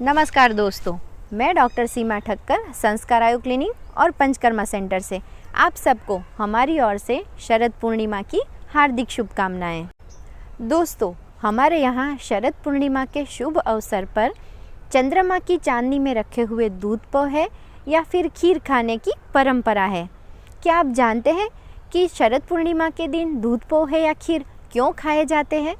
नमस्कार दोस्तों, मैं डॉक्टर सीमा ठक्कर संस्कार आयु क्लिनिक और पंचकर्मा सेंटर से आप सबको हमारी ओर से शरद पूर्णिमा की हार्दिक शुभकामनाएं। दोस्तों, हमारे यहाँ शरद पूर्णिमा के शुभ अवसर पर चंद्रमा की चांदनी में रखे हुए दूध पोहे या फिर खीर खाने की परंपरा है। क्या आप जानते हैं कि शरद पूर्णिमा के दिन दूध पोहे या खीर क्यों खाए जाते हैं?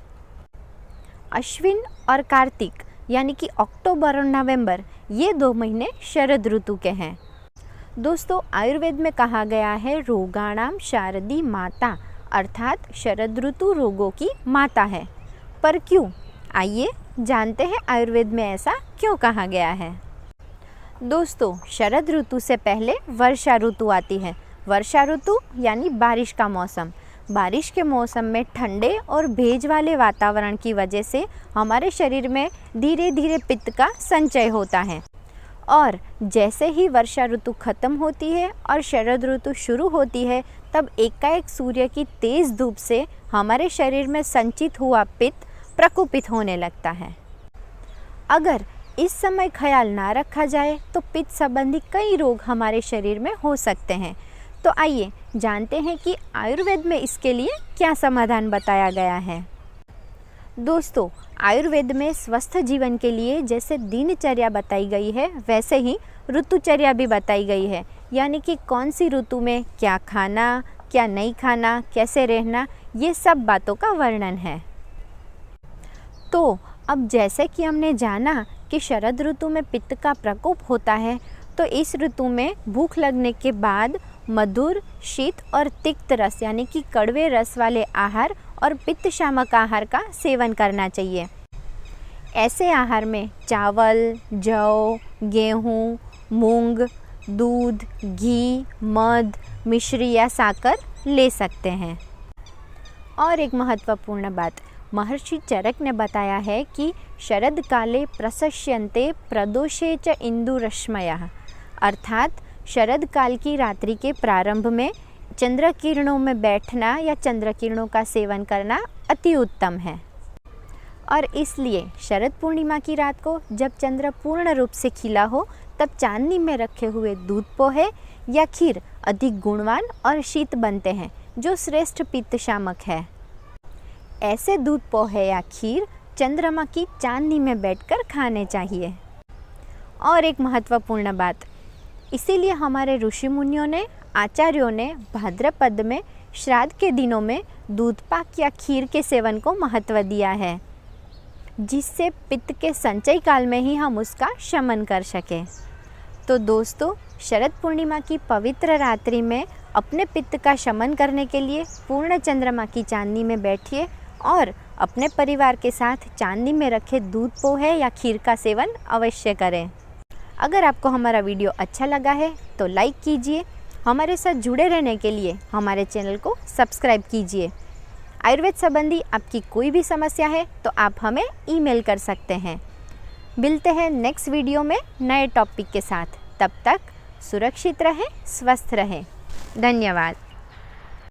अश्विन और कार्तिक यानी कि अक्टूबर और नवंबर, ये 2 महीने शरद ऋतु के हैं। दोस्तों, आयुर्वेद में कहा गया है रोगाणाम शारदी माता, अर्थात शरद ऋतु रोगों की माता है। पर क्यों? आइए जानते हैं आयुर्वेद में ऐसा क्यों कहा गया है। दोस्तों, शरद ऋतु से पहले वर्षा ऋतु आती है। वर्षा ऋतु यानी बारिश का मौसम। बारिश के मौसम में ठंडे और भेज वाले वातावरण की वजह से हमारे शरीर में धीरे धीरे पित्त का संचय होता है और जैसे ही वर्षा ऋतु खत्म होती है और शरद ऋतु शुरू होती है, तब एकाएक सूर्य की तेज़ धूप से हमारे शरीर में संचित हुआ पित्त प्रकोपित होने लगता है। अगर इस समय ख्याल ना रखा जाए तो पित्त संबंधी कई रोग हमारे शरीर में हो सकते हैं। तो आइए जानते हैं कि आयुर्वेद में इसके लिए क्या समाधान बताया गया है। दोस्तों, आयुर्वेद में स्वस्थ जीवन के लिए जैसे दिनचर्या बताई गई है, वैसे ही ऋतुचर्या भी बताई गई है। यानी कि कौन सी ऋतु में क्या खाना, क्या नहीं खाना, कैसे रहना, ये सब बातों का वर्णन है। तो अब जैसे कि हमने जाना कि शरद ऋतु में पित्त का प्रकोप होता है, तो इस ऋतु में भूख लगने के बाद मधुर, शीत और तिक्त रस यानी कि कड़वे रस वाले आहार और पित्त शामक आहार का सेवन करना चाहिए। ऐसे आहार में चावल, जौ, गेहूँ, मूंग, दूध, घी, मध, मिश्री या साकर ले सकते हैं। और एक महत्वपूर्ण बात, महर्षि चरक ने बताया है कि शरद काले प्रशस्यन्ते प्रदोषे च इंदुरश्मयः, अर्थात शरद काल की रात्रि के प्रारंभ में चंद्र किरणों में बैठना या चंद्र किरणों का सेवन करना अति उत्तम है। और इसलिए शरद पूर्णिमा की रात को जब चंद्र पूर्ण रूप से खिला हो, तब चांदनी में रखे हुए दूध पोहे या खीर अधिक गुणवान और शीत बनते हैं, जो श्रेष्ठ पित्त शामक है। ऐसे दूध पोहे या खीर चंद्रमा की चांदनी में बैठकर खाने चाहिए। और एक महत्वपूर्ण बात, इसीलिए हमारे ऋषि मुनियों ने, आचार्यों ने भाद्रपद में श्राद्ध के दिनों में दूध पाक या खीर के सेवन को महत्व दिया है, जिससे पित्त के संचय काल में ही हम उसका शमन कर सकें। तो दोस्तों, शरद पूर्णिमा की पवित्र रात्रि में अपने पित्त का शमन करने के लिए पूर्ण चंद्रमा की चांदनी में बैठिए और अपने परिवार के साथ चांदनी में रखे दूध पोहे या खीर का सेवन अवश्य करें। अगर आपको हमारा वीडियो अच्छा लगा है तो लाइक कीजिए। हमारे साथ जुड़े रहने के लिए हमारे चैनल को सब्सक्राइब कीजिए। आयुर्वेद संबंधी आपकी कोई भी समस्या है तो आप हमें ईमेल कर सकते हैं। मिलते हैं नेक्स्ट वीडियो में नए टॉपिक के साथ। तब तक सुरक्षित रहें, स्वस्थ रहें। धन्यवाद।